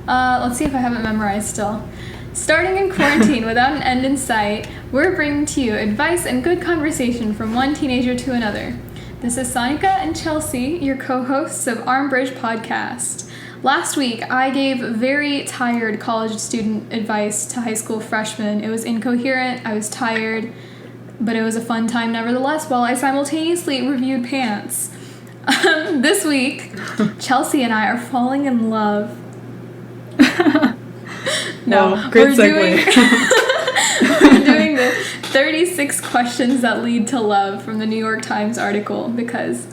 Let's see if I have it memorized still. Starting in quarantine without an end in sight, we're bringing to you advice and good conversation from one teenager to another. This is Sonika and Chelsea, your co-hosts of Armbridge Podcast. Last week, I gave very tired college student advice to high school freshmen. It was incoherent, I was tired, but it was a fun time nevertheless, while I simultaneously reviewed pants. This week, Chelsea and I are falling in love. No, great segue. We're doing the 36 questions that lead to love from the New York Times article because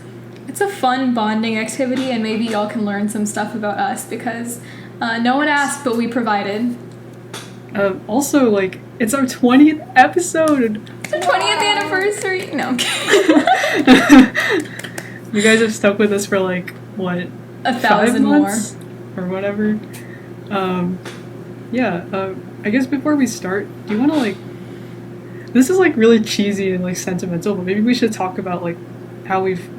it's a fun bonding activity and maybe y'all can learn some stuff about us because no one asked, but we provided. Also, like, it's our 20th episode. It's our 20th anniversary. No. You guys have stuck with us for, like, what? 1,000 more. Or whatever. I guess before we start, do you want to, like... This is, like, really cheesy and, like, sentimental, but maybe we should talk about, like, how we've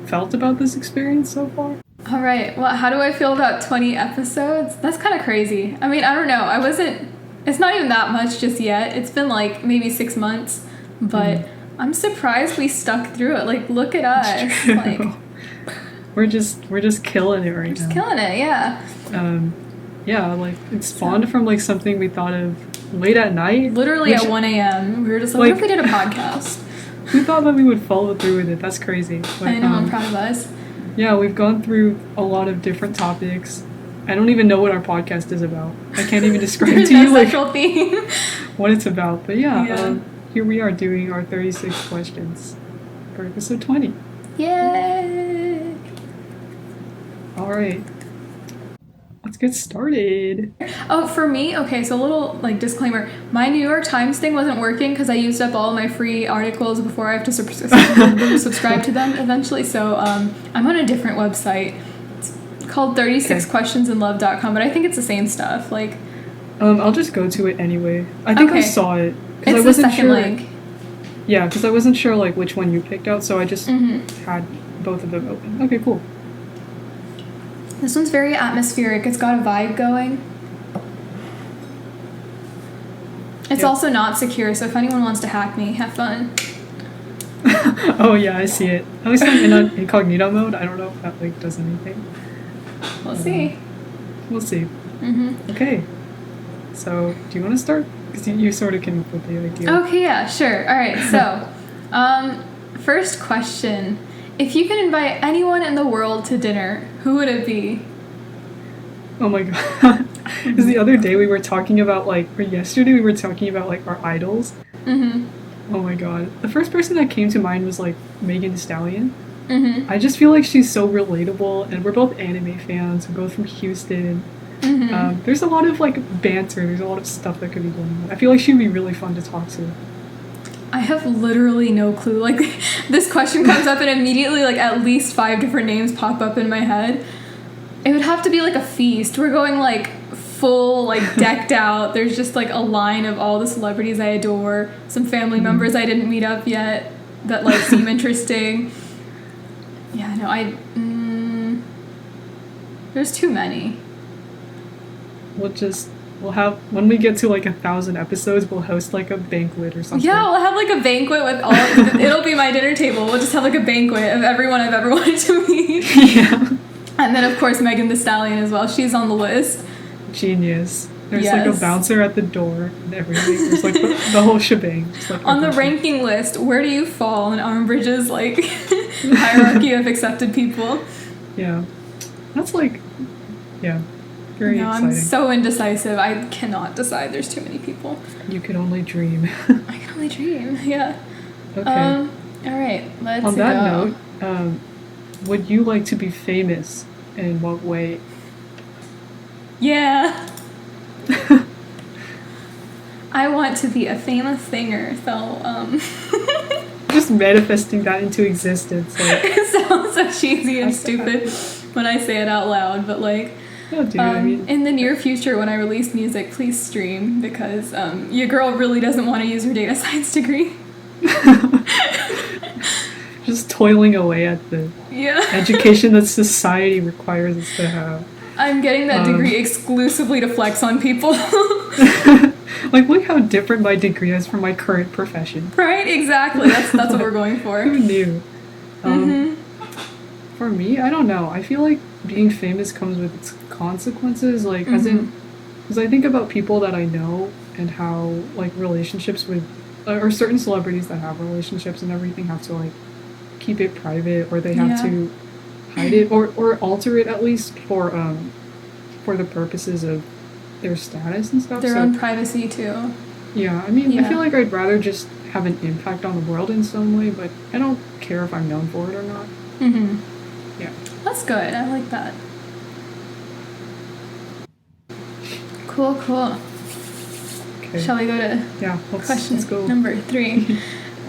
felt about this experience so far. All right. Well, how do I feel about 20 episodes? That's kind of crazy. I mean, I don't know. It's not even that much just yet. It's been, like, maybe 6 months, but... I'm surprised we stuck through it. Like, look at us. Like, we're just killing it right now. Just killing it, yeah. Like it spawned from like something we thought of late at night. Literally at 1 a.m. We were just like, what if we did a podcast? We thought that we would follow through with it. That's crazy. But, I know, I'm proud of us. Yeah, we've gone through a lot of different topics. I don't even know what our podcast is about. I can't even describe to you like theme. What it's about. But here we are doing our 36 questions for episode 20. Yay! Alright. Let's get started. Oh, for me? Okay, so a little, like, disclaimer. My New York Times thing wasn't working because I used up all my free articles before I have to subscribe to them eventually. So I'm on a different website. It's called 36questionsinlove.com, but I think it's the same stuff. Like, I'll just go to it anyway. I think I saw it. It's the second link. Yeah, because I wasn't sure like which one you picked out, so I just had both of them open. Okay, cool. This one's very atmospheric. It's got a vibe going. It's also not secure, so if anyone wants to hack me, have fun. Oh yeah, I see it. At least I'm in incognito mode. I don't know if that like does anything. We'll see. We'll see. Okay. So, do you want to start? Because you sort of came up with the idea. Okay, yeah, sure. All right, so, first question. If you could invite anyone in the world to dinner, who would it be? Oh my god. Because the other day we were talking about, yesterday we were talking about, our idols. Oh my god. The first person that came to mind was, Megan Thee Stallion. I just feel like she's so relatable, and we're both anime fans. We're both from Houston. There's a lot of banter. There's a lot of stuff that could be going on. I feel like she'd be really fun to talk to. I have literally no clue. This question comes up and immediately at least 5 different names pop up in my head. It would have to be a feast. We're going full decked out. There's just a line of all the celebrities I adore. Some family members I didn't meet up yet that seem interesting. Yeah, no, there's too many. We'll have, when we get to 1,000 episodes, we'll host a banquet or something. Yeah, we'll have a banquet with all it'll be my dinner table. We'll just have a banquet of everyone I've ever wanted to meet. Yeah. And then of course Megan Thee Stallion as well. She's on the list. Genius. There's a bouncer at the door and everything. There's the whole shebang. Just, on the ranking list, where do you fall in Armbridge's hierarchy of accepted people? Yeah. That's very exciting. I'm so indecisive. I cannot decide. There's too many people. You can only dream. I can only dream. Yeah. Okay. All right. Let's go. On that note, would you like to be famous? In what way? Yeah. I want to be a famous singer. So just manifesting that into existence. It sounds so cheesy and stupid when I say it out loud, but Oh, dude, I mean, in the near future, when I release music, please stream because your girl really doesn't want to use her data science degree. Just toiling away at the education that society requires us to have. I'm getting that degree exclusively to flex on people. Like, look how different my degree is from my current profession. Right? Exactly. That's what we're going for. Who knew? For me, I don't know. I feel like being famous comes with its consequences. Like, as in, because I think about people that I know and how, like, relationships with, or certain celebrities that have relationships and everything have to, like, keep it private, or they have to hide it, or alter it at least for the purposes of their status and stuff. Their own privacy too. Yeah, I mean, I feel like I'd rather just have an impact on the world in some way, but I don't care if I'm known for it or not. Yeah. That's good. I like that. Cool. Okay. Shall we go to question let's go. number 3?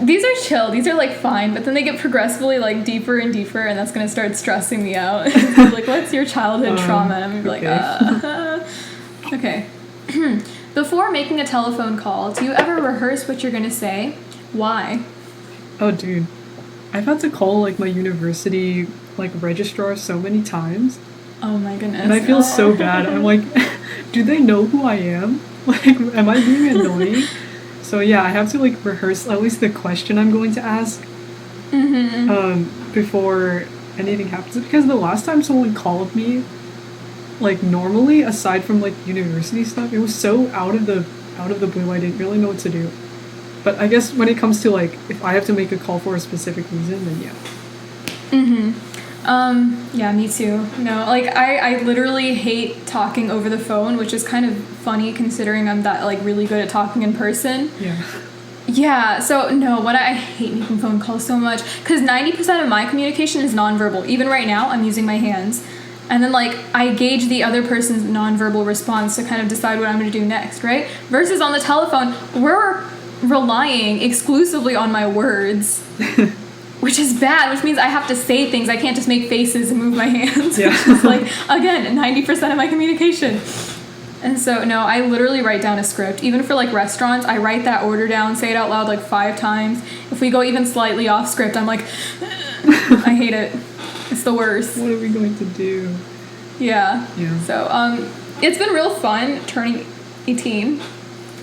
These are chill. These are, like, fine, but then they get progressively, like, deeper and deeper, and that's going to start stressing me out. Like, what's your childhood trauma? And I'm going to be like, Okay. Before making a telephone call, do you ever rehearse what you're going to say? Why? Oh, dude. I've had to call, like, my university, like, registrar so many times. Oh, my goodness. And I feel so bad. I'm like, do they know who I am? Like, am I being annoying? So, yeah, I have to, like, rehearse at least the question I'm going to ask before anything happens. Because the last time someone called me, like, normally, aside from, like, university stuff, it was so out of the blue, I didn't really know what to do. But I guess when it comes to, like, if I have to make a call for a specific reason, then yeah. Yeah, me too. No, like, I literally hate talking over the phone, which is kind of funny considering I'm that, like, really good at talking in person. Yeah, so no, I hate making phone calls so much, because 90% of my communication is nonverbal. Even right now, I'm using my hands. And then, like, I gauge the other person's nonverbal response to kind of decide what I'm going to do next, right? Versus on the telephone, we're relying exclusively on my words, which is bad, which means I have to say things. I can't just make faces and move my hands. Yeah. Which is, like, again, 90% of my communication. And so, no, I literally write down a script. Even for, like, restaurants, I write that order down, say it out loud, like, 5 times. If we go even slightly off script, I'm like, I hate it. It's the worst. What are we going to do? Yeah. Yeah. So, it's been real fun turning 18.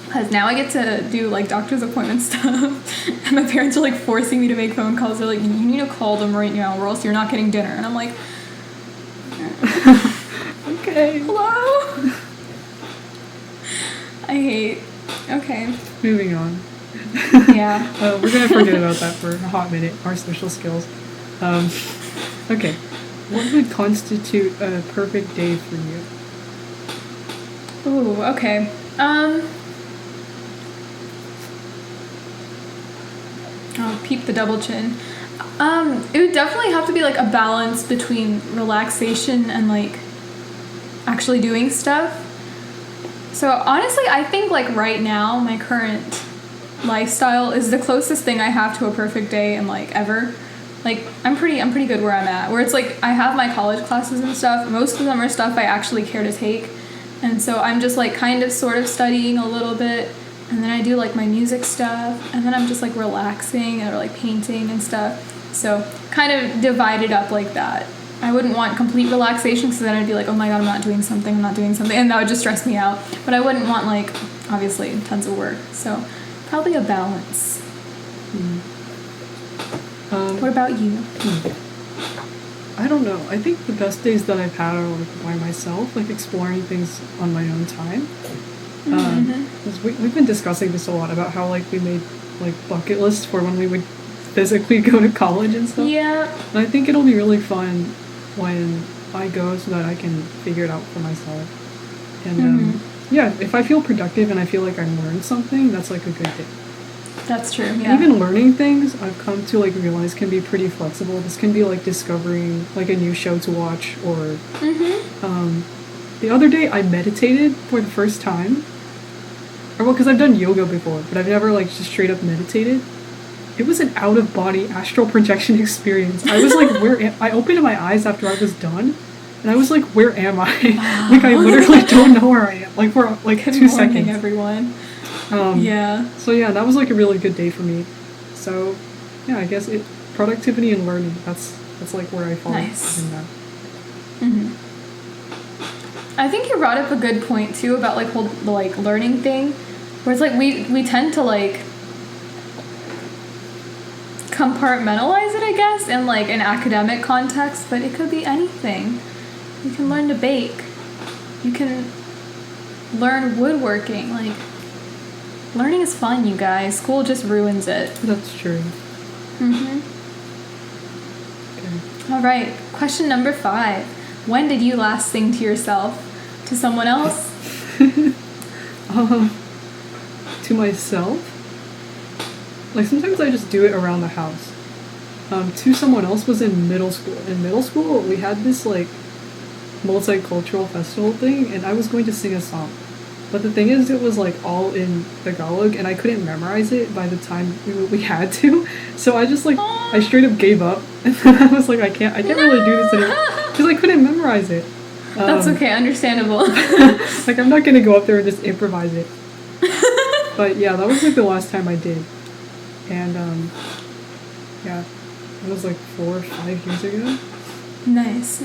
Because now I get to do, like, doctor's appointment stuff. And my parents are, like, forcing me to make phone calls. They're like, you need to call them right now or else you're not getting dinner. And I'm like, Okay. hello? I hate. Okay. Moving on. Yeah. We're going to forget about that for a hot minute, our social skills. Okay. What would constitute a perfect day for you? Ooh, okay. Oh, peep the double chin. It would definitely have to be, like, a balance between relaxation and, like, actually doing stuff. So honestly, I think, like, right now, my current lifestyle is the closest thing I have to a perfect day in, like, ever. Like, I'm pretty good where I'm at. Where it's, like, I have my college classes and stuff. Most of them are stuff I actually care to take. And so I'm just, like, kind of sort of studying a little bit. And then I do, like, my music stuff. And then I'm just, like, relaxing or, like, painting and stuff. So kind of divided up like that. I wouldn't want complete relaxation because then I'd be like, oh my god, I'm not doing something. And that would just stress me out. But I wouldn't want, like, obviously, tons of work. So probably a balance. What about you? I don't know. I think the best days that I've had are, like, by myself, like, exploring things on my own time. 'Cause we've been discussing this a lot about how, like, we made, like, bucket lists for when we would physically go to college and stuff. Yeah. And I think it'll be really fun when I go so that I can figure it out for myself. And, yeah, if I feel productive and I feel like I learned something, that's, like, a good day. That's true, yeah. And even learning things, I've come to, like, realize can be pretty flexible. This can be, like, discovering, like, a new show to watch, or the other day I meditated for the first time. Or, well, because I've done yoga before, but I've never, like, just straight up meditated. It was an out-of-body astral projection experience. I was like, I opened my eyes after I was done, and I was like, where am I? Like, I literally don't know where I am. Like, for, like, Good 2 morning, seconds. everyone. Yeah. So, yeah, that was, like, a really good day for me. So, yeah, I guess productivity and learning, that's like, where I fall Nice. in that. I think you brought up a good point too about like whole the like learning thing, where it's like we tend to like compartmentalize it, I guess, in like an academic context, but it could be anything. You can learn to bake. You can learn woodworking. Like, learning is fun, you guys. School just ruins it. That's true. Mm-hmm. Okay. All right. Question number 5. When did you last sing to yourself? To someone else? To myself? Like, sometimes I just do it around the house. To someone else was in middle school. In middle school, we had this, like, multicultural festival thing, and I was going to sing a song. But the thing is, it was, like, all in Tagalog, and I couldn't memorize it by the time we had to. So I just, like, I straight up gave up. And then I was like, I can't really do this anymore. Because I couldn't memorize it. That's okay, understandable. Like, I'm not gonna go up there and just improvise it. But yeah, that was, like, the last time I did. And, yeah, it was, like, 4 or 5 years ago. Nice.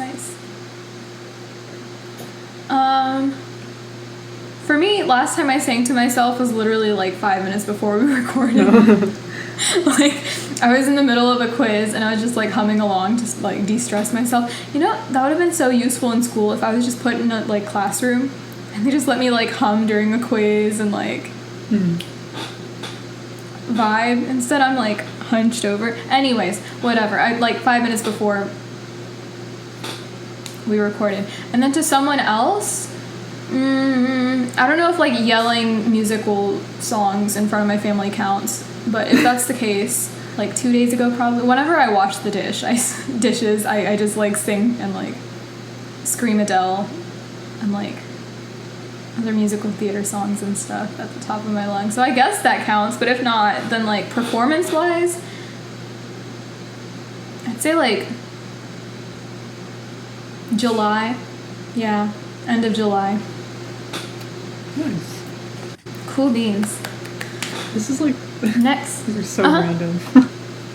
For me, last time I sang to myself was literally like 5 minutes before we recorded. Like, I was in the middle of a quiz and I was just like humming along to like de-stress myself. You know, that would have been so useful in school if I was just put in a like classroom and they just let me like hum during a quiz and like vibe. Instead, I'm like hunched over. Anyways, whatever. I like 5 minutes before we recorded. And then to someone else, I don't know if like yelling musical songs in front of my family counts, but if that's the case, like 2 days ago probably, whenever I wash the dishes, I just like sing and like scream Adele and like other musical theater songs and stuff at the top of my lungs. So I guess that counts, but if not, then like performance-wise, I'd say like July. Yeah, end of July. Nice. Cool beans. This is like... Next. These are so random.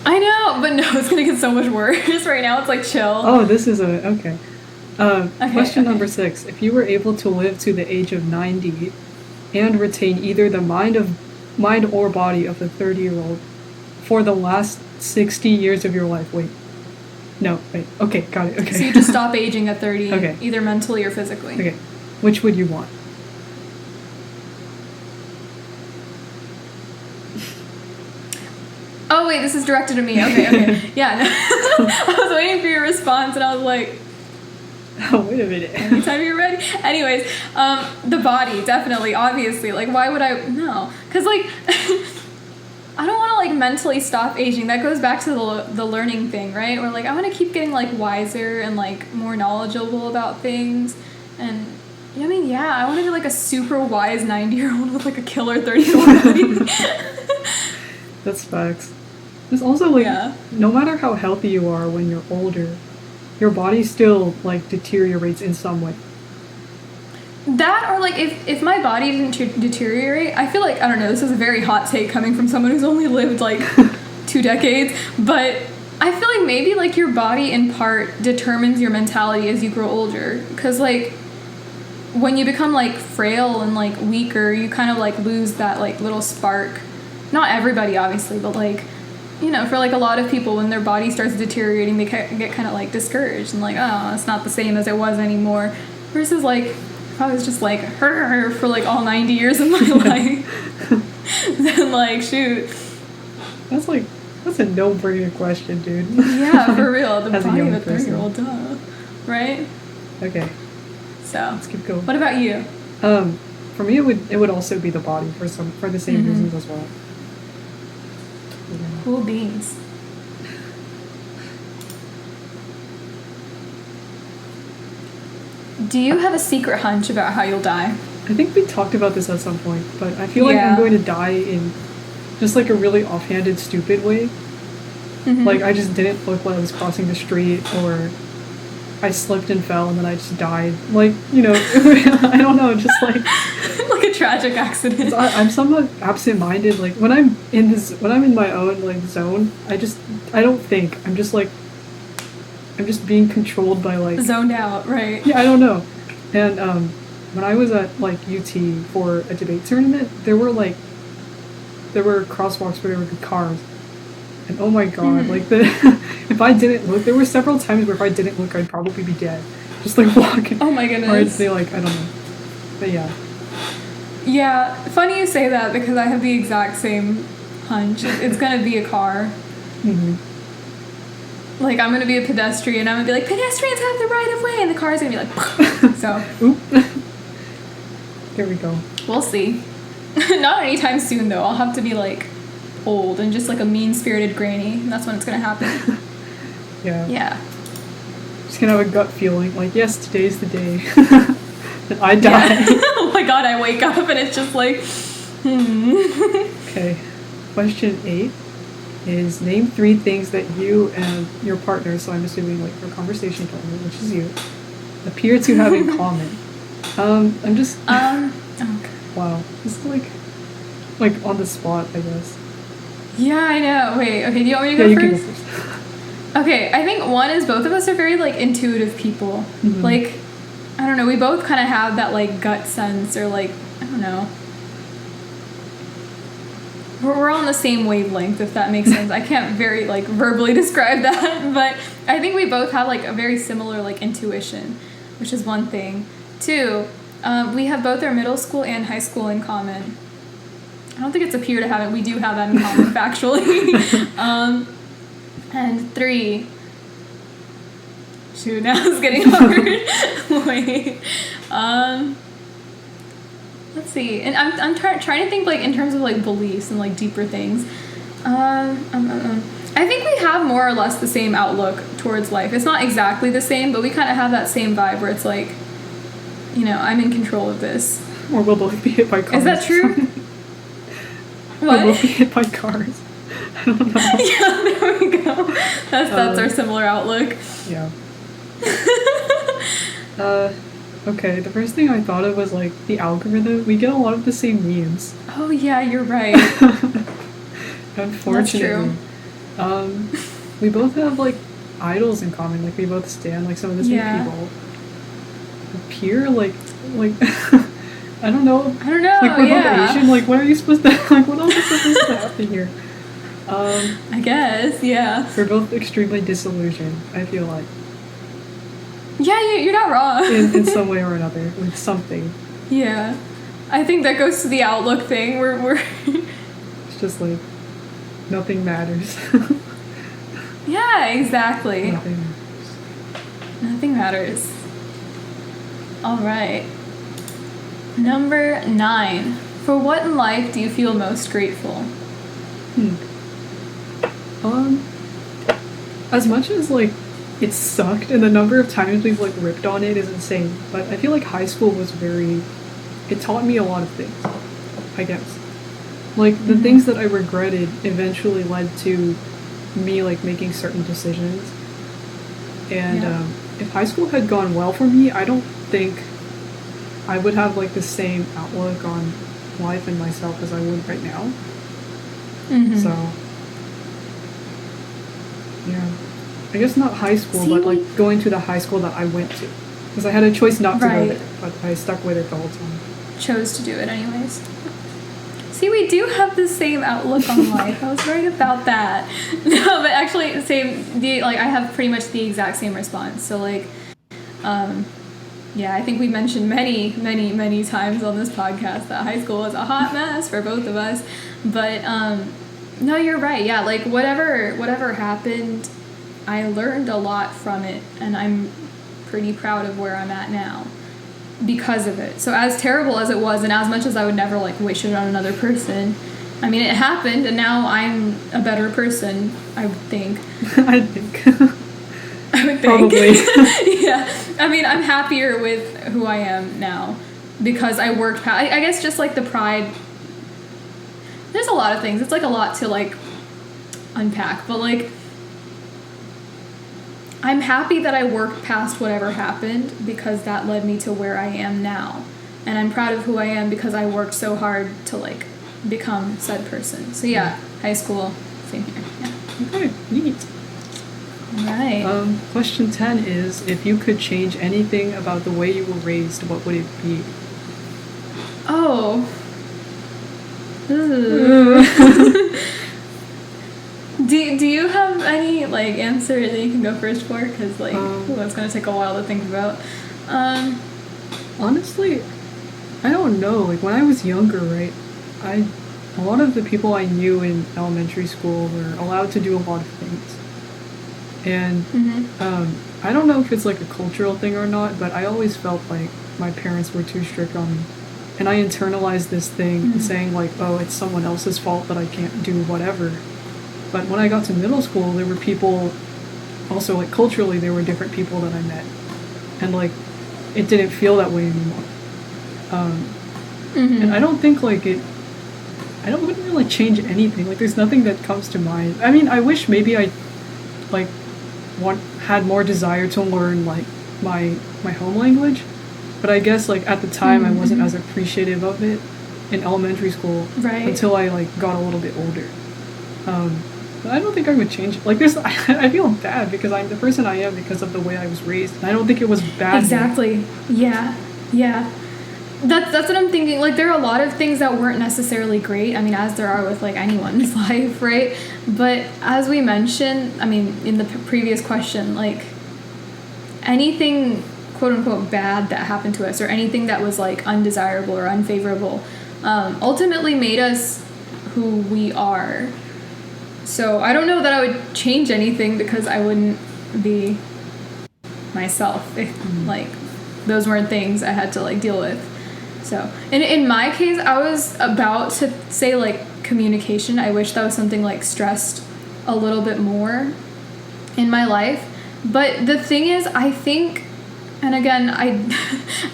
I know, but no, it's gonna get so much worse. Right now it's like chill. Oh, this is a... Okay. Question number 6. If you were able to live to the age of 90 and retain either the mind or body of a 30-year-old for the last 60 years of your life... Wait. No, wait. Okay, got it. Okay. So you just stop aging at 30, okay. Either mentally or physically. Okay. Which would you want? Oh, wait, this is directed at me. Okay. Yeah, no. I was waiting for your response, and I was like... Oh, wait a minute. Anytime you're ready. Anyways, the body, definitely, obviously. Like, why would I... No. Because, like... I don't want to, like, mentally stop aging. That goes back to the learning thing, right? Or, like, I want to keep getting, like, wiser and, like, more knowledgeable about things. And, I mean, yeah, I want to be, like, a super wise 90-year-old with, like, a killer 30-year-old body. That's facts. There's also, like, no matter how healthy you are when you're older, your body still, like, deteriorates in some way. That, or, like, if my body didn't deteriorate, I feel like, I don't know, this is a very hot take coming from someone who's only lived, like, 2 decades, but I feel like maybe, like, your body, in part, determines your mentality as you grow older, because, like, when you become, like, frail and, like, weaker, you kind of, like, lose that, like, little spark. Not everybody, obviously, but, like, you know, for, like, a lot of people, when their body starts deteriorating, they get kind of, like, discouraged and, like, oh, it's not the same as it was anymore, versus, like, if I was just, like, for, like, all 90 years of my life, then, like, shoot. That's a no-brainer question, dude. Yeah, for real. The As a body young of a 30-year-old, duh. Right? Okay. So. Let's keep going. What about you? For me, it would also be the body for the same reasons as well. Yeah. Cool beans. Do you have a secret hunch about how you'll die? I think we talked about this at some point, but I feel like I'm going to die in just like a really offhanded, stupid way. Like I just didn't look when I was crossing the street, or I slipped and fell and then I just died. Like, you know, I don't know, just like... like a tragic accident. I'm somewhat absent-minded. Like, when I'm in my own, like, zone, I don't think. I'm just being controlled by, like... Zoned out, right. Yeah, I don't know. And when I was at like UT for a debate tournament, there were crosswalks where there were cars. And oh my god, like if I didn't look, there were several times where if I didn't look, I'd probably be dead. Just like walking. Oh my goodness. Or I'd say like, I don't know. But yeah. Yeah, funny you say that because I have the exact same hunch. It's gonna be a car. Mm-hmm. Like, I'm gonna be a pedestrian. I'm gonna be like, pedestrians have the right of way, and the car's gonna be like, so. Oop. Here we go. We'll see. Not anytime soon, though. I'll have to be like old and just like a mean-spirited granny. And that's when it's gonna happen. Yeah. Yeah. Just gonna have a gut feeling like, yes, today's the day that I die. Yeah. Oh my god, I wake up and it's just like, Okay. Question 8 is name 3 things that you and your partner, so I'm assuming like your conversation partner, which is you, appear to have in common. I'm just okay. wow. This is like on the spot, I guess. Yeah, I know. Wait, okay, do you want me to go you first? can go first. Okay, I think one is both of us are very like intuitive people. Mm-hmm. Like, I don't know, we both kind of have that like gut sense or like, I don't know. We're all on the same wavelength, if that makes sense. I can't very like verbally describe that, but I think we both have like a very similar like intuition, which is one thing. 2, we have both our middle school and high school in common. I don't think it's appear to have it. We do have that in common factually. And 3. Shoot, now it's getting hard. Wait. Let's see. And I'm trying to think like in terms of like beliefs and like deeper things. I think we have more or less the same outlook towards life. It's not exactly the same, but we kind of have that same vibe where it's like, you know, I'm in control of this. Or we'll both be hit by cars. Is that true? What? Or we'll be hit by cars. I don't know. Yeah, there we go. That's our similar outlook. Yeah. Okay, the first thing I thought of was like the algorithm. We get a lot of the same memes. Oh yeah, you're right. Unfortunately. That's true. We both have like idols in common. Like we both stand like some of the same people. Appear like I don't know. I don't know. Like we're yeah. both Asian. Like what are you supposed to like? What else is supposed to happen here? I guess, yeah. We're both extremely disillusioned, I feel like. Yeah, you're not wrong. In some way or another, with something. Yeah. I think that goes to the outlook thing. We're It's just like, nothing matters. Yeah, exactly. Nothing matters. Nothing matters. All right. Number 9. For what in life do you feel most grateful? As much as like it sucked and the number of times we've like ripped on it is insane, but I feel like high school was it taught me a lot of things, I guess. Like the things that I regretted eventually led to me like making certain decisions. And if high school had gone well for me, I don't think I would have like the same outlook on life and myself as I would right now. So yeah, I guess not high school, but like going to the high school that I went to, because I had a choice not to go there, but I stuck with it the whole time. Chose to do it anyways. See, we do have the same outlook on life. I was right about that. No, but actually, I have pretty much the exact same response. So like, yeah, I think we mentioned many, many, many times on this podcast that high school was a hot mess for both of us. But no, you're right. Yeah, like whatever happened, I learned a lot from it, and I'm pretty proud of where I'm at now because of it. So as terrible as it was, and as much as I would never like wish it on another person, I mean, it happened, and now I'm a better person, I would think. I think. I would think. Probably. Yeah. I mean, I'm happier with who I am now because I worked past, I guess just like the pride. There's a lot of things. It's like a lot to like unpack, but like I'm happy that I worked past whatever happened because that led me to where I am now. And I'm proud of who I am because I worked so hard to like become said person. So yeah, high school, same here. Yeah. Okay, neat. Right. Question 10 is, if you could change anything about the way you were raised, what would it be? Oh. Ooh. Do you have any like answer that you can go first for? Because like it's gonna take a while to think about. Honestly, I don't know. Like when I was younger, right? A lot of the people I knew in elementary school were allowed to do a lot of things, and I don't know if it's like a cultural thing or not, but I always felt like my parents were too strict on me, and I internalized this thing saying like, oh, it's someone else's fault that I can't do whatever. But when I got to middle school, there were people, also like culturally, there were different people that I met. And like, it didn't feel that way anymore. And I don't think like wouldn't really change anything. Like there's nothing that comes to mind. I mean, I wish maybe I like had more desire to learn like my home language. But I guess like at the time I wasn't as appreciative of it in elementary school until I like got a little bit older. But I don't think I would change it. Like, I feel bad because I'm the person I am because of the way I was raised. And I don't think it was bad. Exactly. Yeah. That's what I'm thinking. Like, there are a lot of things that weren't necessarily great. I mean, as there are with, like, anyone's life, right? But as we mentioned, I mean, in the previous question, like, anything, quote-unquote, bad that happened to us or anything that was, like, undesirable or unfavorable ultimately made us who we are. So I don't know that I would change anything because I wouldn't be myself if like those weren't things I had to like deal with. So in my case, I was about to say like communication. I wish that was something like stressed a little bit more in my life. But the thing is, I think, and again, I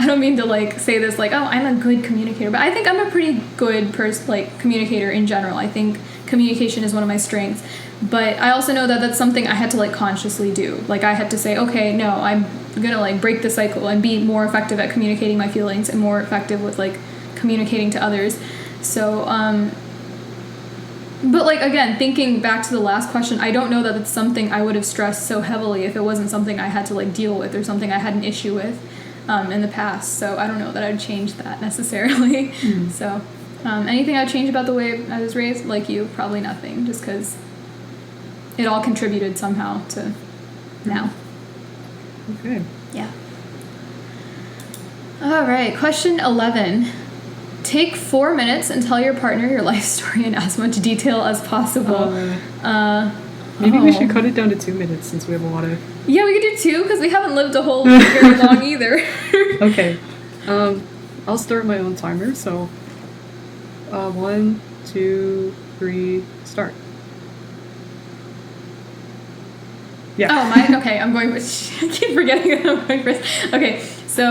don't mean to like say this like, oh, I'm a good communicator, but I think I'm a pretty good communicator in general. I think communication is one of my strengths, but I also know that that's something I had to like consciously do. Like I had to say, okay, no, I'm gonna like break the cycle and be more effective at communicating my feelings and more effective with like communicating to others. So but like again, thinking back to the last question, I don't know that it's something I would have stressed so heavily if it wasn't something I had to like deal with or something I had an issue with in the past. So I don't know that I'd change that necessarily. So anything I'd change about the way I was raised, like you, probably nothing, just because it all contributed somehow to now. Okay. Yeah. All right, question 11. Take 4 minutes and tell your partner your life story in as much detail as possible. Maybe we should cut it down to 2 minutes since we have a lot of... Yeah, we could do 2 because we haven't lived a whole very long either. Okay. I'll start my own timer, so... 1, 2, 3, start. Yeah. Oh, mine? Okay, I'm going with... I keep forgetting that I'm going first. Okay, so,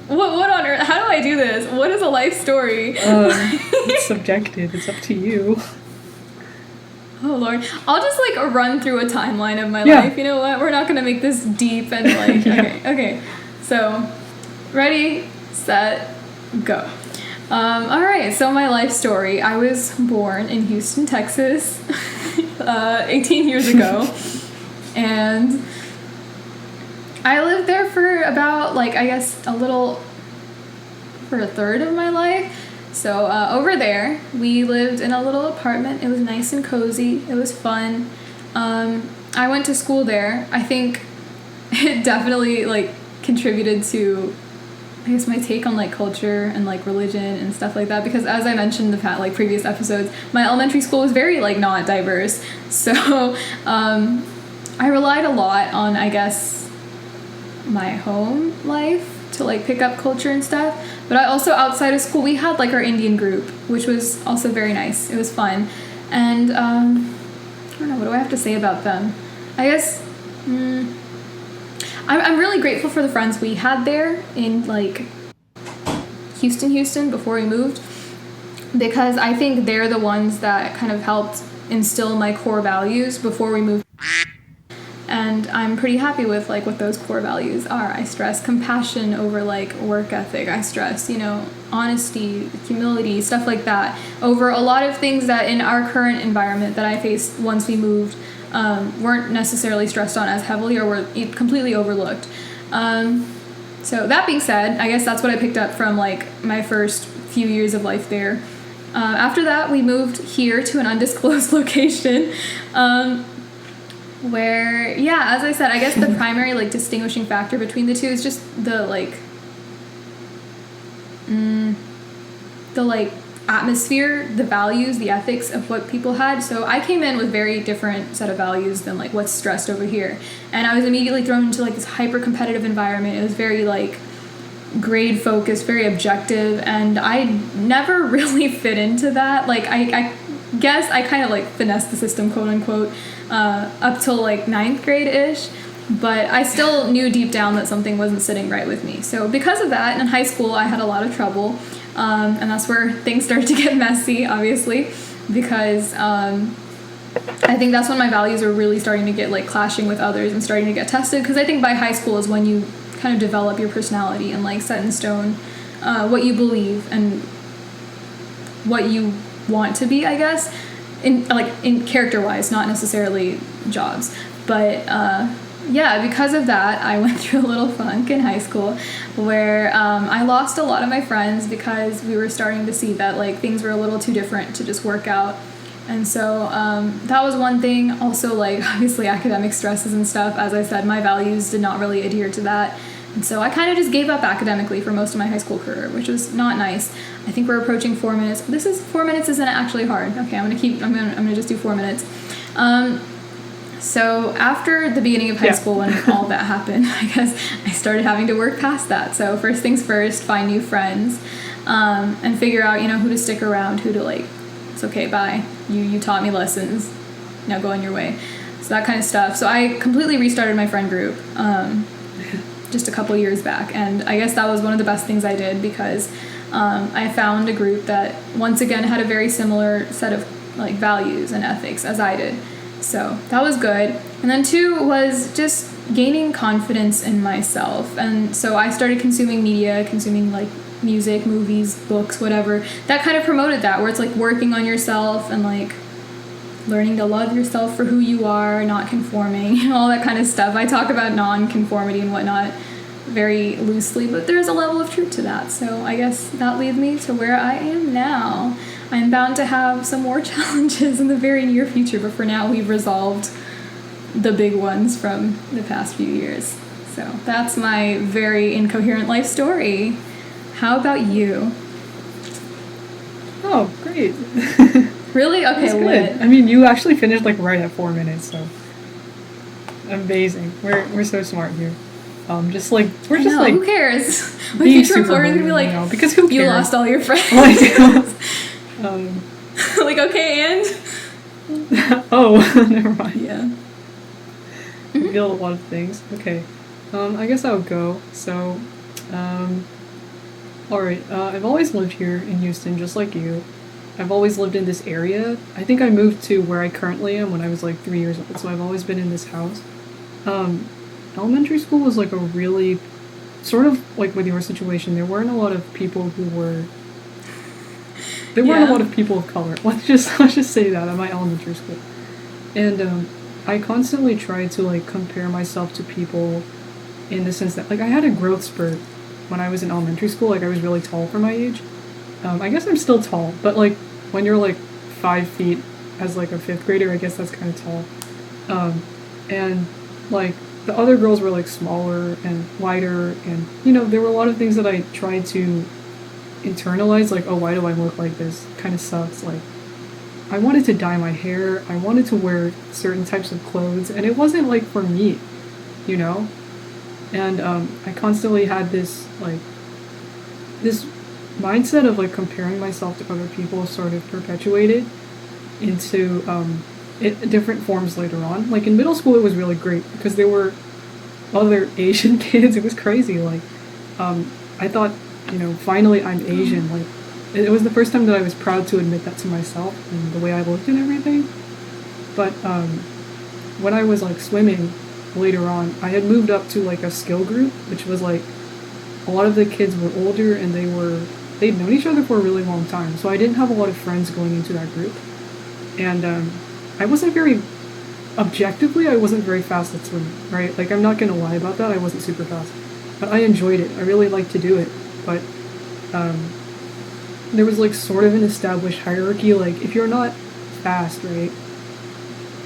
what on earth? How do I do this? What is a life story? It's subjective. It's up to you. Oh, Lord. I'll just, like, run through a timeline of my life. You know what? We're not going to make this deep and, like... Okay. So, ready, set, go. All right, so my life story. I was born in Houston, Texas, 18 years ago, and I lived there for about, like, I guess for a third of my life. So over there, we lived in a little apartment. It was nice and cozy. It was fun. I went to school there. I think it definitely, like, contributed to... I guess my take on like culture and like religion and stuff like that, because as I mentioned in the like previous episodes, my elementary school was very like not diverse, so I relied a lot on, I guess, my home life to like pick up culture and stuff. But I also, outside of school, we had like our Indian group, which was also very nice. It was fun. And I don't know, what do I have to say about them? I guess I'm really grateful for the friends we had there in, like, Houston, before we moved, because I think they're the ones that kind of helped instill my core values before we moved. And I'm pretty happy with, like, what those core values are. I stress compassion over, like, work ethic. I stress, honesty, humility, stuff like that, over a lot of things that in our current environment that I faced once we moved weren't necessarily stressed on as heavily or were completely overlooked. So that being said, I guess that's what I picked up from like my first few years of life there. After that, we moved here to an undisclosed location, where, yeah, as I said, I guess the primary like distinguishing factor between the two is just the atmosphere, the values, the ethics of what people had. So I came in with very different set of values than like what's stressed over here, and I was immediately thrown into like this hyper competitive environment. It was very like grade focused, very objective, and I never really fit into that. Like I guess I kind of like finessed the system, quote unquote, up till like 9th grade ish, but I still knew deep down that something wasn't sitting right with me. So because of that, in high school I had a lot of trouble, and that's where things started to get messy, obviously, because I think that's when my values were really starting to get like clashing with others and starting to get tested, because I think by high school is when you kind of develop your personality and like set in stone what you believe and what you want to be, I guess, in character wise, not necessarily jobs. But yeah, because of that, I went through a little funk in high school where I lost a lot of my friends because we were starting to see that like things were a little too different to just work out. And so that was one thing. Also, like, obviously academic stresses and stuff. As I said, my values did not really adhere to that. And so I kind of just gave up academically for most of my high school career, which was not nice. I think we're approaching 4 minutes. 4 minutes isn't actually hard. Okay, I'm gonna just do 4 minutes. So after the beginning of high school, when all that happened, I guess I started having to work past that. So first things first, find new friends, and figure out, who to stick around, who to like, it's okay, bye. You taught me lessons. Now go on your way. So that kind of stuff. So I completely restarted my friend group just a couple years back. And I guess that was one of the best things I did, because I found a group that once again had a very similar set of like values and ethics as I did. So that was good. And then 2 was just gaining confidence in myself. And so I started consuming media, consuming like music, movies, books, whatever. That kind of promoted that, where it's like working on yourself and like learning to love yourself for who you are, not conforming, all that kind of stuff. I talk about non-conformity and whatnot very loosely, but there's a level of truth to that. So I guess that leads me to where I am now. I'm bound to have some more challenges in the very near future, but for now we've resolved the big ones from the past few years. So that's my very incoherent life story. How about you? Oh, great. Really? Okay, That's good. lit. I mean, you actually finished like right at 4 minutes, so amazing. We're so smart here. Who cares? My being future employer is gonna be like, because who cares? you lost all your friends. Like, okay, and oh, never mind. yeah. Revealed a lot of things. Okay. I guess I'll go. So, alright, I've always lived here in Houston, just like you. I've always lived in this area. I think I moved to where I currently am when I was like 3 years old, so I've always been in this house. Elementary school was like a really, sort of like with your situation, there weren't a lot of people who were, there weren't a lot of people of color. Let's just say that at my elementary school. And I constantly tried to like compare myself to people in the sense that like I had a growth spurt when I was in elementary school. Like I was really tall for my age. I guess I'm still tall, but like when you're like 5 feet as like a 5th grader, I guess that's kind of tall. And like the other girls were like smaller and lighter, and there were a lot of things that I tried to internalize, like, oh, why do I look like this? Kind of sucks. Like I wanted to dye my hair, I wanted to wear certain types of clothes, and it wasn't like for me, and I constantly had this mindset of like comparing myself to other people, sort of perpetuated into different forms later on. Like in middle school it was really great because there were other Asian kids. It was crazy. Like I thought, finally I'm Asian. Like it was the first time that I was proud to admit that to myself and the way I looked and everything. But when I was like swimming later on, I had moved up to like a skill group, which was like a lot of the kids were older and they'd known each other for a really long time. So I didn't have a lot of friends going into that group. And I wasn't very objectively, I wasn't very fast at swimming, right? Like, I'm not gonna lie about that. I wasn't super fast, but I enjoyed it. I really liked to do it. But there was like sort of an established hierarchy. Like, if you're not fast, right,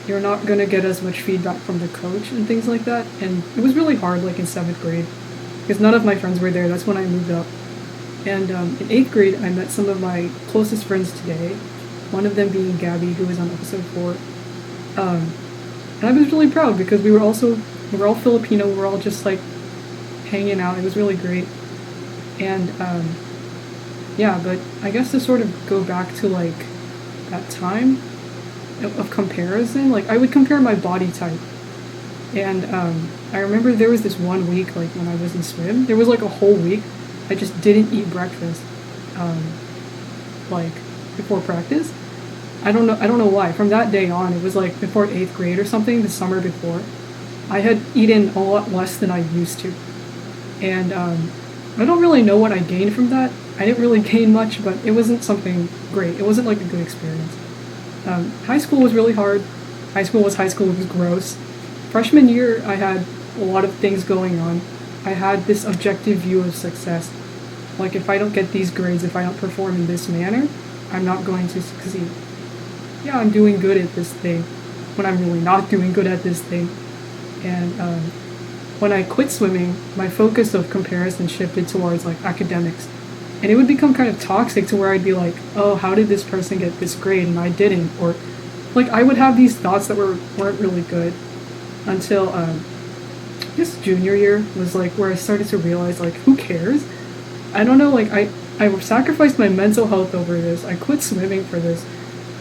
you're not gonna get as much feedback from the coach and things like that. And it was really hard, like in 7th grade, because none of my friends were there. That's when I moved up. And in 8th grade, I met some of my closest friends today. One of them being Gabby, who was on episode 4. And I was really proud because we were all Filipino. We were all just like hanging out. It was really great. And yeah, but I guess to sort of go back to like that time of comparison, like I would compare my body type. And I remember there was this one week, like when I was in swim, there was like a whole week I just didn't eat breakfast, like before practice. I don't know why. From that day on, it was like before 8th grade or something, the summer before, I had eaten a lot less than I used to. And I don't really know what I gained from that. I didn't really gain much, but it wasn't something great. It wasn't like a good experience. High school was really hard. High school was high school. It was gross. Freshman year, I had a lot of things going on. I had this objective view of success. Like, if I don't get these grades, if I don't perform in this manner, I'm not going to succeed. Yeah, I'm doing good at this thing, when I'm really not doing good at this thing. And when I quit swimming, my focus of comparison shifted towards like academics. And it would become kind of toxic to where I'd be like, oh, how did this person get this grade and I didn't? Or like I would have these thoughts that weren't really good until I guess junior year was like where I started to realize like, who cares? I don't know, like I sacrificed my mental health over this. I quit swimming for this.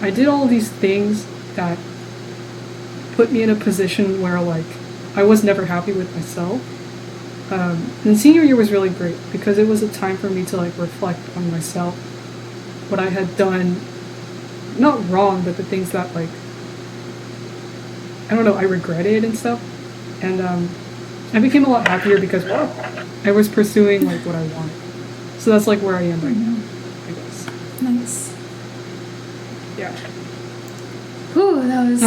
I did all these things that put me in a position where like I was never happy with myself. And senior year was really great because it was a time for me to like reflect on myself, what I had done, not wrong, but the things that like, I don't know, I regretted and stuff. And I became a lot happier because I was pursuing like what I wanted. So that's like where I am right now, I guess. Nice. Yeah. Whew, that was...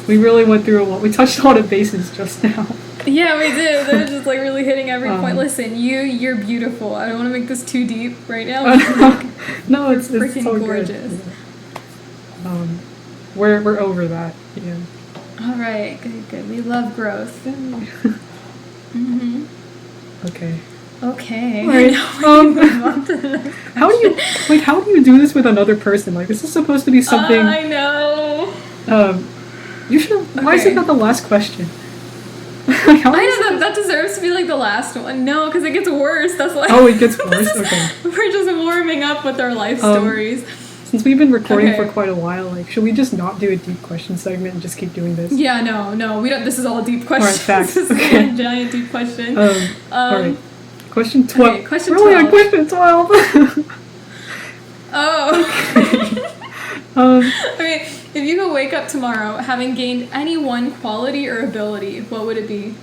we really went through a lot. We touched a lot of bases just now. Yeah, we did. They're just like really hitting every point. Listen, you're beautiful. I don't want to make this too deep right now. No, it's freaking so gorgeous. Good. Yeah. We're over that. Yeah. All right, good. We love growth. Okay. Okay. All right. How do you do this with another person? Like, this is supposed to be something. I know. You should. Why is it not the last question? I know that deserves to be like the last one. No, because it gets worse. That's why. Oh, it gets worse. Okay. We're just warming up with our life stories. Since we've been recording for quite a while, like, should we just not do a deep question segment and just keep doing this? Yeah, no, we don't. This is all deep questions. All right, facts. This is one giant deep question. All right. Question 12. Okay, question 12. Really, on question 12. Oh. Okay, if you could wake up tomorrow having gained any one quality or ability, what would it be?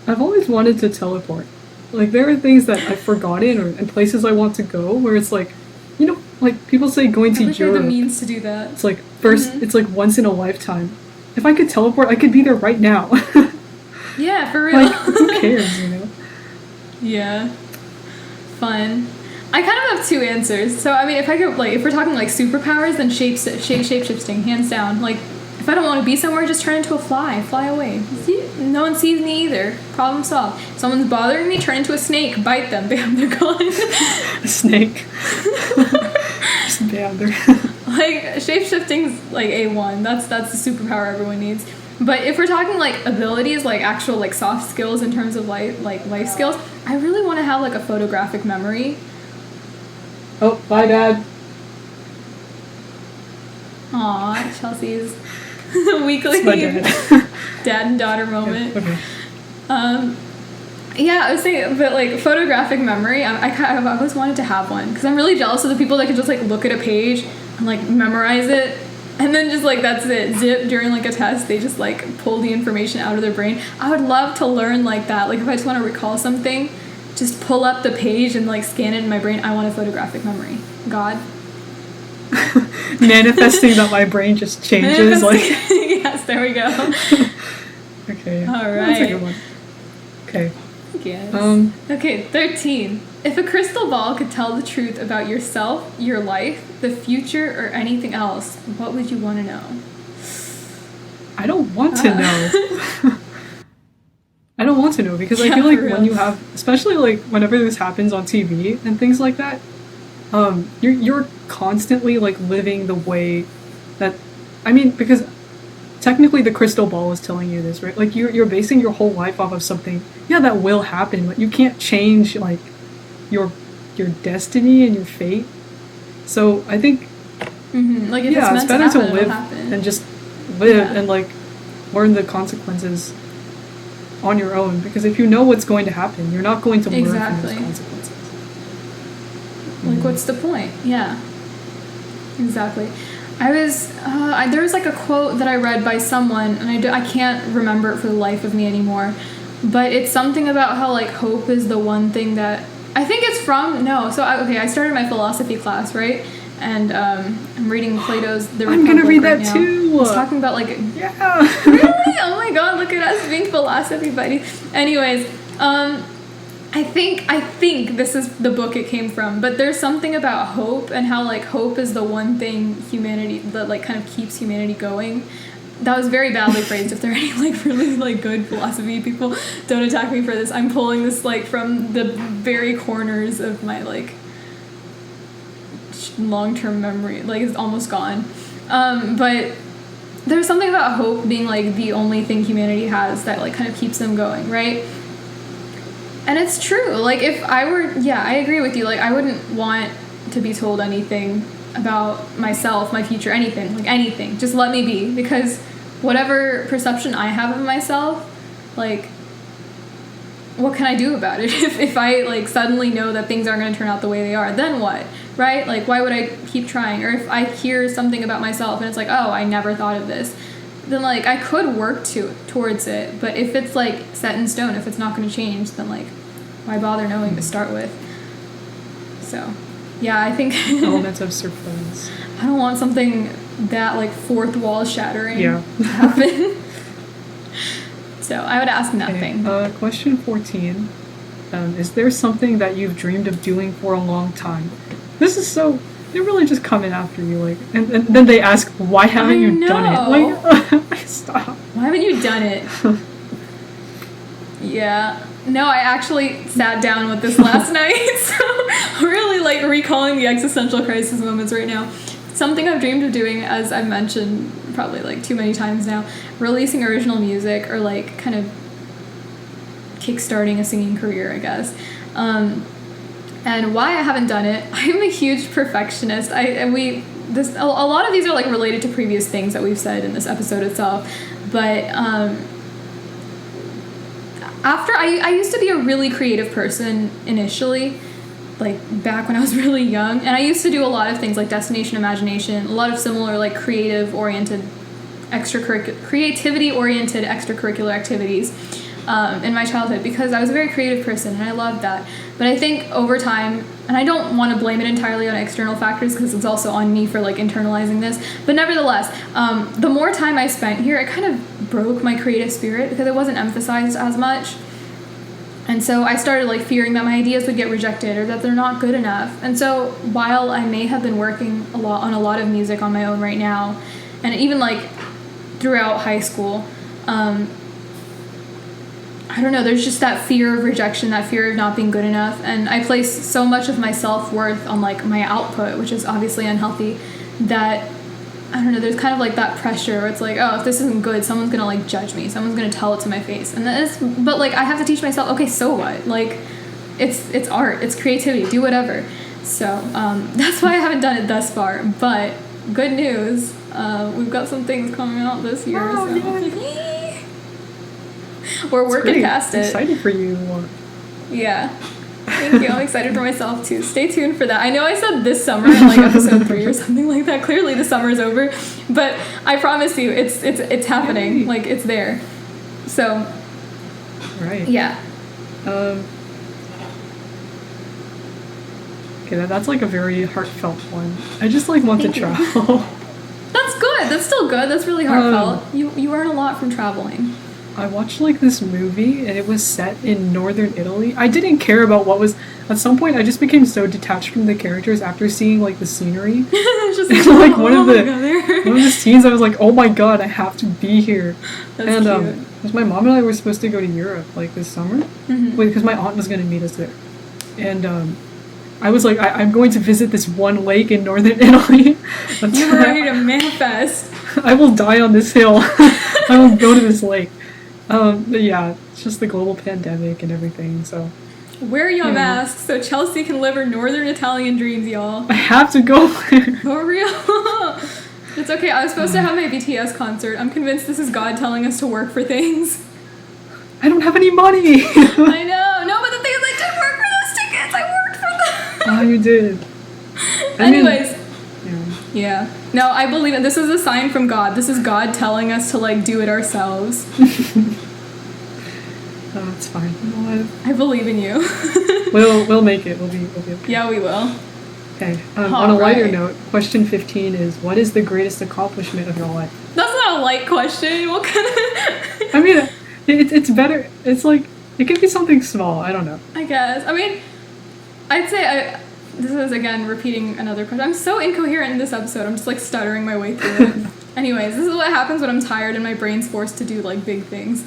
I've always wanted to teleport. Like, there are things that I've forgotten and places I want to go where it's like, you know, like people say going to Europe. The means to do that. It's like it's like once in a lifetime. If I could teleport, I could be there right now. Yeah, for real. Like, who cares, you know? Yeah. Fun. I kind of have two answers. So, I mean, if we're talking like superpowers, then shape-shifting, hands down. Like, if I don't want to be somewhere, just turn into a fly away. See? No one sees me either. Problem solved. If someone's bothering me, turn into a snake, bite them, bam, they're gone. A snake. Just bam, they're... Like, shape-shifting's like A1. That's the superpower everyone needs. But if we're talking like abilities, like actual like soft skills in terms of life skills, I really want to have like a photographic memory. Oh, bye, Dad. Aw, Chelsea's weekly dad and daughter moment. Yeah, okay. Yeah, I was saying, but like photographic memory, I've always wanted to have one because I'm really jealous of the people that can just like look at a page and like memorize it. And then just, like, that's it. Zip, during, like, a test, they just, like, pull the information out of their brain. I would love to learn like that. Like, if I just want to recall something, just pull up the page and, like, scan it in my brain. I want a photographic memory. God. Manifesting that my brain just changes, like... Yes. Yes, there we go. Okay. All right. That's a good one. Okay. Yes. Okay, 13. If a crystal ball could tell the truth about yourself, your life, the future, or anything else, what would you want to know? I don't want to know. I don't want to know because I Yeah, feel like for when real. you have, especially like whenever this happens on TV and things like that, you're constantly like living the way that, I mean, because technically the crystal ball is telling you this, right? Like you're basing your whole life off of something, yeah, that will happen, but you can't change like your destiny and your fate. So I think Like, if yeah, it's it's meant to better happen, to it'll live happen. and just live Yeah. and like learn the consequences on your own, because if you know what's going to happen, you're not going to learn from Exactly. those consequences. Like, what's the point? Yeah. Exactly. There was like a quote that I read by someone, and I can't remember it for the life of me anymore, but it's something about how, like, hope is the one thing that, I think it's from, no, so, I started my philosophy class, right? And I'm reading Plato's The I'm gonna Republic read right that now. too. It's talking about, like, Yeah. really? Oh my god, look at us being philosophy buddies. Anyways, I think this is the book it came from, but there's something about hope and how, like, hope is the one thing humanity that, like, kind of keeps humanity going. That was very badly phrased. If there are any, like, really, like, good philosophy people, don't attack me for this. I'm pulling this, like, from the very corners of my, like, long-term memory. Like, it's almost gone. But there's something about hope being, like, the only thing humanity has that, like, kind of keeps them going, right? And it's true. Like, if I were, yeah, I agree with you. Like, I wouldn't want to be told anything about myself, my future, anything. Like, anything. Just let me be. Because whatever perception I have of myself, like, what can I do about it? If I, like, suddenly know that things aren't going to turn out the way they are, then what? Right? Like, why would I keep trying? Or if I hear something about myself and it's like, oh, I never thought of this, then, like, I could work towards it. But if it's, like, set in stone, if it's not going to change, then, like, why bother knowing to start with? So, yeah, I think Elements of surprise. I don't want something that, like, fourth wall shattering Yeah. to happen. So I would ask nothing. Okay. Question 14. Is there something that you've dreamed of doing for a long time? This is so... They're really just coming after you, like... And then they ask, why haven't you done it? Like, stop. Why haven't you done it? Yeah. No, I actually sat down with this last night, so I'm really, like, recalling the existential crisis moments right now. Something I've dreamed of doing, as I've mentioned probably, like, too many times now, releasing original music, or, like, kind of kickstarting a singing career, I guess. And why I haven't done it, I'm a huge perfectionist. A lot of these are, like, related to previous things that we've said in this episode itself, but after I used to be a really creative person initially, like, back when I was really young, and I used to do a lot of things like Destination Imagination, a lot of similar, like, creativity-oriented extracurricular activities in my childhood, because I was a very creative person and I loved that. But I think over time, and I don't want to blame it entirely on external factors because it's also on me for, like, internalizing this, but nevertheless, the more time I spent here, it kind of broke my creative spirit because it wasn't emphasized as much. And so I started, like, fearing that my ideas would get rejected or that they're not good enough. And so while I may have been working on a lot of music on my own right now, and even, like, throughout high school, I don't know, there's just that fear of rejection, that fear of not being good enough, and I place so much of my self-worth on, like, my output, which is obviously unhealthy, that, I don't know, there's kind of, like, that pressure where it's like, oh, if this isn't good, someone's gonna, like, judge me, someone's gonna tell it to my face, and but, like, I have to teach myself, okay, so what? Like, it's art, it's creativity, do whatever. So, that's why I haven't done it thus far, but good news, we've got some things coming out this year, Oh, so... yeah. We're working past it. I'm excited for you. Yeah. Thank you. I'm excited for myself, too. Stay tuned for that. I know I said this summer in, like, episode 3 or something like that. Clearly the summer is over. But I promise you, it's happening. Yay. Like, it's there. So, Right. yeah. Okay, that's, like, a very heartfelt one. I just, like, want Thank to you. travel. That's that's still good. That's really heartfelt. You earn a lot from traveling. I watched like this movie and it was set in northern Italy. I didn't care about what was at some point I just became so detached from the characters after seeing like the scenery. It's just and, like one of the scenes I was like, oh my god, I have to be here. That's and cute. because my mom and I were supposed to go to Europe like this summer. Because my aunt was gonna meet us there. And I was like, I'm going to visit this one lake in northern Italy. You were ready to manifest. I will die on this hill. I will go to this lake. But yeah, it's just the global pandemic and everything, so. Wear your masks so Chelsea can live her northern Italian dreams, y'all. I have to go there. For real? It's okay, I was supposed to have my BTS concert. I'm convinced this is God telling us to work for things. I don't have any money. I know. No, but the thing is, I did work for those tickets. I worked for them. Oh, you did. Anyways. Yeah. No, I believe it. This is a sign from God. This is God telling us to, like, do it ourselves. Oh, it's fine. You know what? I believe in you. We'll make it. We'll be okay. Yeah, we will. Okay. On a lighter note, question 15 is, what is the greatest accomplishment of your life? That's not a light question. What kind of... I mean, it's better. It's like, it could be something small. I don't know. I guess. I mean, I'd say this is, again, repeating another question. I'm so incoherent in this episode. I'm just, like, stuttering my way through it. Anyways, this is what happens when I'm tired and my brain's forced to do, like, big things.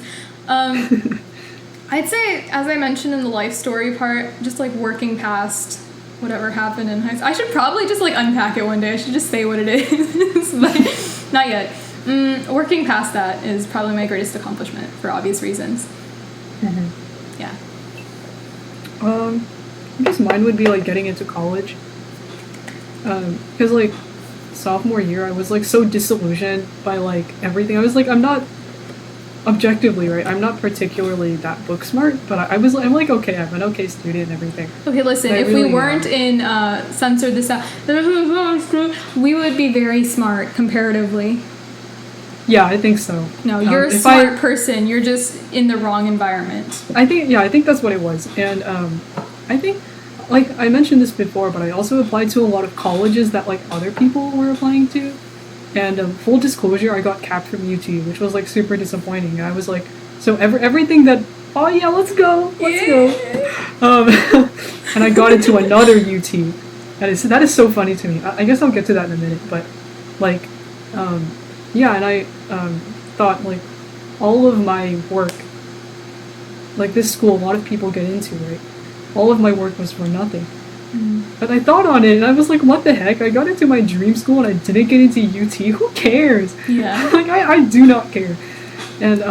I'd say, as I mentioned in the life story part, just, like, working past whatever happened in high school. I should probably just, like, unpack it one day. I should just say what it is. But not yet. Working past that is probably my greatest accomplishment for obvious reasons. Yeah. I guess mine would be like getting into college. Because like sophomore year, I was like so disillusioned by like everything. I was like, I'm not objectively right. I'm not particularly that book smart, but I'm like okay. I'm an okay student and everything. Okay, listen. If really we weren't in censored this out, we would be very smart comparatively. Yeah, I think so. No, you're a smart person. You're just in the wrong environment. I think that's what it was. And I think, like, I mentioned this before, but I also applied to a lot of colleges that, like, other people were applying to. And full disclosure, I got capped from UT, which was, like, super disappointing. And I was like, so everything that, oh yeah, let's go. And I got into another UT. That is so funny to me. I guess I'll get to that in a minute, but, like, yeah, and I thought, like, all of my work, like, this school, a lot of people get into, right? All of my work was for nothing. But I thought on it, and I was like, what the heck? I got into my dream school, and I didn't get into UT. Who cares? Yeah. Like, I do not care. And,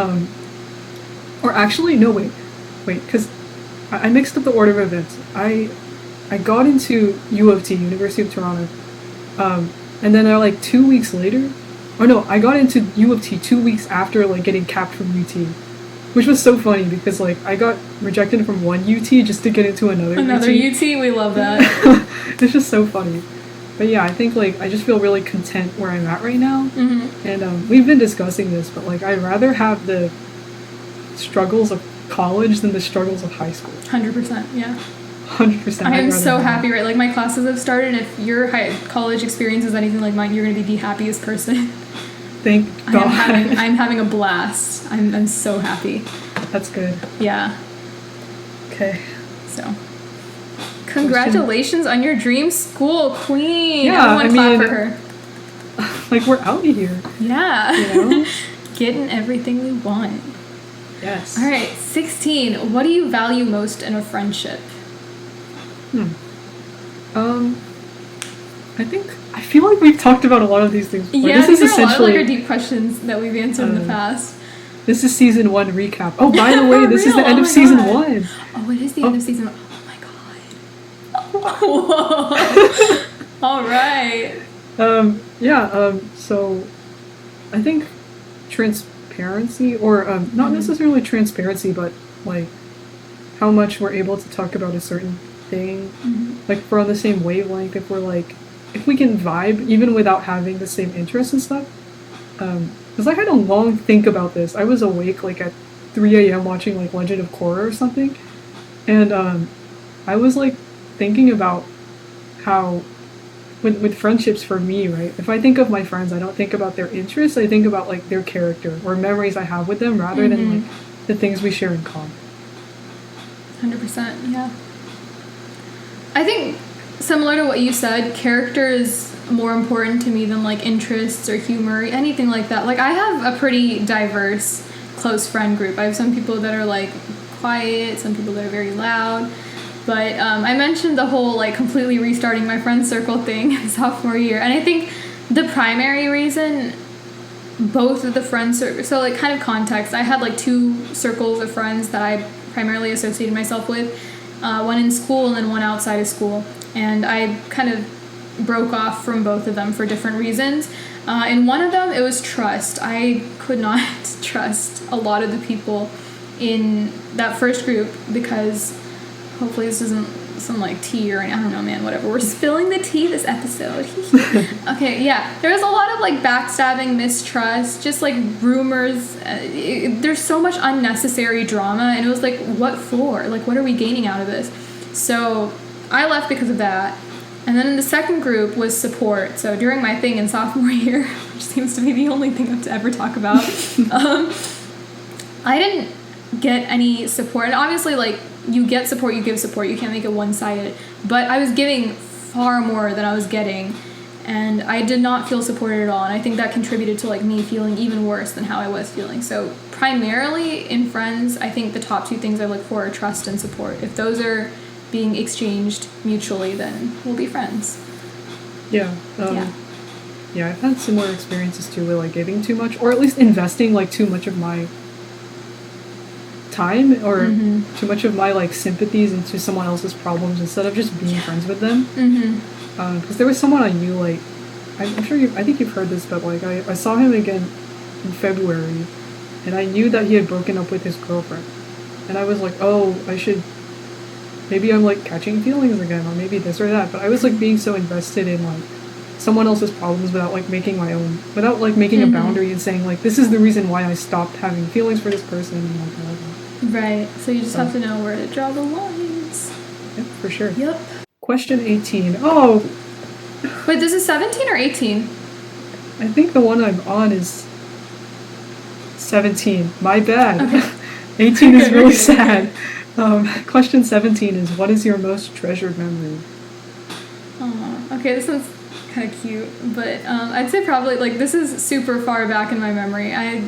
or actually, no, wait, because I mixed up the order of events. I got into U of T, University of Toronto, and then like 2 weeks later, or no, I got into U of T 2 weeks after, like, getting capped from UT. Which was so funny because, like, I got rejected from one UT just to get into another UT. Another UT, we love that. It's just so funny. But yeah, I think, like, I just feel really content where I'm at right now. And we've been discussing this, but, like, I'd rather have the struggles of college than the struggles of high school. 100%, yeah. 100%. I am so happy, right? Like, my classes have started, and if your college experience is anything like mine, you're going to be the happiest person. Thank God. I'm having a blast. I'm so happy. That's good. Yeah. Okay. So, congratulations on your dream school, queen. Yeah, Everyone clap for her. Like, we're out of here. Yeah. You know? Getting everything we want. Yes. All right, 16. What do you value most in a friendship? I feel like we've talked about a lot of these things before. Yeah, this is these are essentially a lot of, like, deep questions that we've answered in the past. This is season 1 recap. Oh, by the way, this is the end of season 1. Oh, it is the end of season 1. Oh my god. Whoa. All right. So I think transparency, or not necessarily transparency, but like how much we're able to talk about a certain thing. Like, if we're on the same wavelength, if we can vibe even without having the same interests and stuff. Because I had a long think about this. I was awake like at 3 a.m. watching like Legend of Korra or something, and I was like thinking about how with friendships for me, right? If I think of my friends, I don't think about their interests. I think about like their character or memories I have with them rather than like the things we share in common. 100%, yeah. I think similar to what you said, character is more important to me than like interests or humor, anything like that. Like I have a pretty diverse close friend group. I have some people that are like quiet, some people that are very loud. But I mentioned the whole like completely restarting my friend circle thing in sophomore year, and I think the primary reason both of the friend circles, so like kind of context, I had like 2 circles of friends that I primarily associated myself with, one in school and then one outside of school, and I kind of broke off from both of them for different reasons. In one of them, it was trust. I could not trust a lot of the people in that first group because hopefully this isn't some like tea or I don't know, man, whatever. We're spilling the tea this episode. Okay, yeah. There was a lot of like backstabbing, mistrust, just like rumors. There's so much unnecessary drama, and it was like, what for? Like, what are we gaining out of this? So I left because of that. And then in the second group was support. So during my thing in sophomore year, which seems to be the only thing I have to ever talk about, I didn't get any support. And obviously, like, you get support, you give support. You can't make it one-sided. But I was giving far more than I was getting. And I did not feel supported at all. And I think that contributed to, like, me feeling even worse than how I was feeling. So primarily in friends, I think the top 2 things I look for are trust and support. If those are being exchanged mutually, then we'll be friends. Yeah. Yeah, I've had similar experiences too with like giving too much, or at least investing like too much of my time or too much of my like sympathies into someone else's problems instead of just being friends with them. Because there was someone I knew, like, I'm sure I think you've heard this, but like I saw him again in February, and I knew that he had broken up with his girlfriend, and I was like, oh, maybe I'm like catching feelings again, or maybe this or that. But I was like being so invested in like someone else's problems without like making my own, without like making a boundary and saying like, this is the reason why I stopped having feelings for this person. And, like, right. So you just have to know where to draw the lines. Yep, for sure. Yep. Question 18. Oh. Wait, this is 17 or 18? I think the one I'm on is 17. My bad. Okay. 18 is really sad. Question 17 is, what is your most treasured memory? Oh, okay, this one's kind of cute, but I'd say probably, like, this is super far back in my memory. I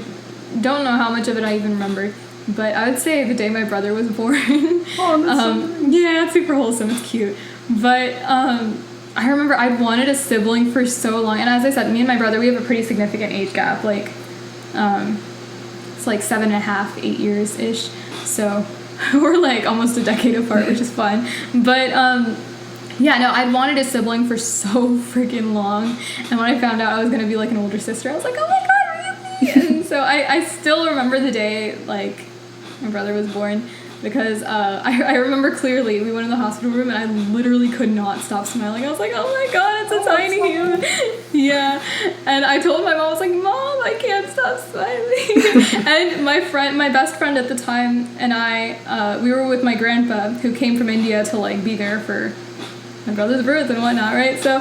don't know how much of it I even remember, but I would say the day my brother was born. Oh, that's so nice. Yeah, it's super wholesome, it's cute. But I remember I wanted a sibling for so long, and as I said, me and my brother, we have a pretty significant age gap, like, it's like 7.5, 8 years-ish, so we're like almost a decade apart, which is fun. But yeah, no, I'd wanted a sibling for so freaking long, and when I found out I was gonna be like an older sister, I was like, oh my god, really? And so I still remember the day like my brother was born, because I remember clearly we went in the hospital room and I literally could not stop smiling. I was like, oh my god, it's a tiny human. Yeah. And I told my mom, I was like, Mom, I can't stop smiling. And my best friend at the time and I, we were with my grandpa who came from India to like be there for my brother's birth and whatnot, right? So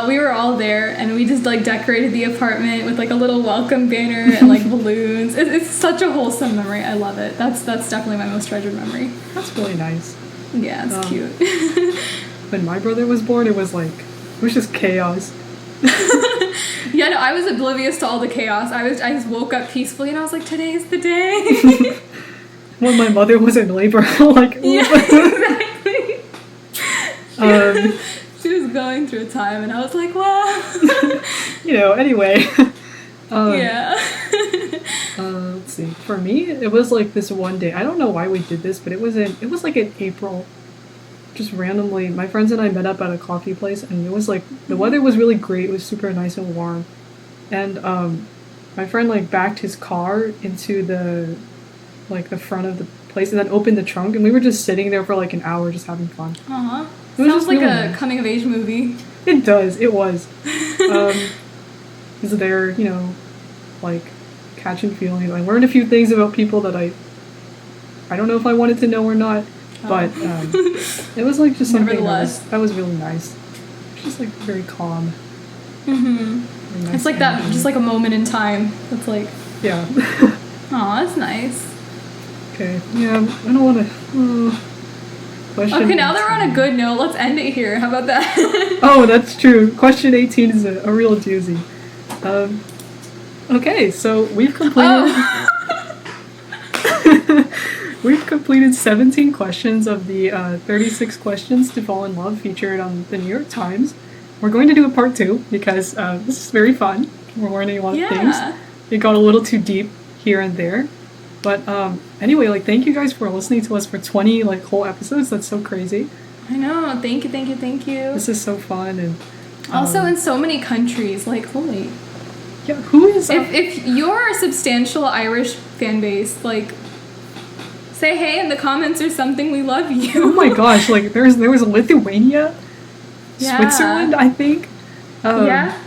we were all there and we just like decorated the apartment with like a little welcome banner and like balloons. It's such a wholesome memory. I love it. That's definitely my most treasured memory. That's really nice. Yeah, it's cute. When my brother was born, it was just chaos. Yeah, no, I was oblivious to all the chaos. I just woke up peacefully and I was like, today's the day. When my mother was in labor, like, yeah, exactly. She was going through a time and I was like, wow. Anyway. Yeah. Let's see. For me, it was like this one day. I don't know why we did this, but it was like in April. Just randomly, my friends and I met up at a coffee place, and it was like, the weather was really great. It was super nice and warm. And my friend like backed his car into the front of the place and then opened the trunk, and we were just sitting there for like an hour just having fun. Uh-huh. Sounds like a coming of age movie. It does. It was. He's there, like catching feelings. I learned a few things about people that I don't know if I wanted to know or not, but it was like just something that was really nice. just like very calm. Mm-hmm. Very nice It's like that, energy. just like a moment in time. That's like, Yeah. aw, that's nice. Okay. Yeah, I don't want to. Question Okay, now that we're on a 18. good note, let's end it here. How about that? Oh, that's true. Question 18 is a real doozy. Okay, so we've completed. Oh. We've completed 17 questions of the 36 questions to fall in love featured on the New York Times. We're going to do a part 2 because this is very fun. We're learning a lot of things. Yeah. It got a little too deep here and there. But anyway, like, thank you guys for listening to us for 20 like whole episodes. That's so crazy. I know. Thank you, thank you, thank you. This is so fun. And Also in so many countries. Like, holy. yeah, who is If you're a substantial Irish fan base, like, say hey in the comments or something. We love you. oh my gosh, like there was Lithuania, Yeah. Switzerland, I think. Yeah.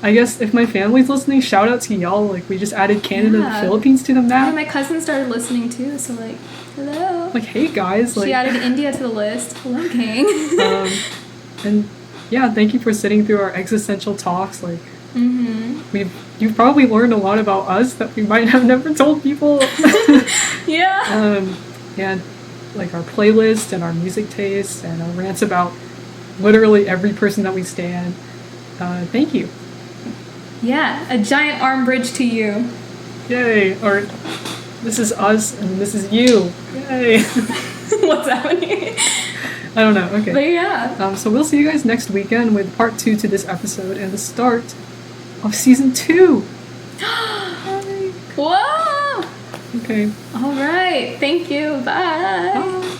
I guess if my family's listening, shout out to y'all. Like, we just added Canada Yeah. and Philippines to the Yeah, map. my cousin started listening too, so like, hello. Like, hey guys, like, She added India to the list. Hello, gang. and yeah, thank you for sitting through our existential talks. Like, Mm-hmm. you've probably learned a lot about us that we might have never told people. Yeah. And like our playlist and our music tastes and our rants about literally every person that we stand. Thank you. Yeah. A giant arm bridge to you. Yay! Or this is us and this is you. Yay! What's happening? I don't know. Okay. But yeah. So we'll see you guys next weekend with part 2 to this episode and the start of season 2. Whoa. Okay. All right. Thank you. Bye. Bye.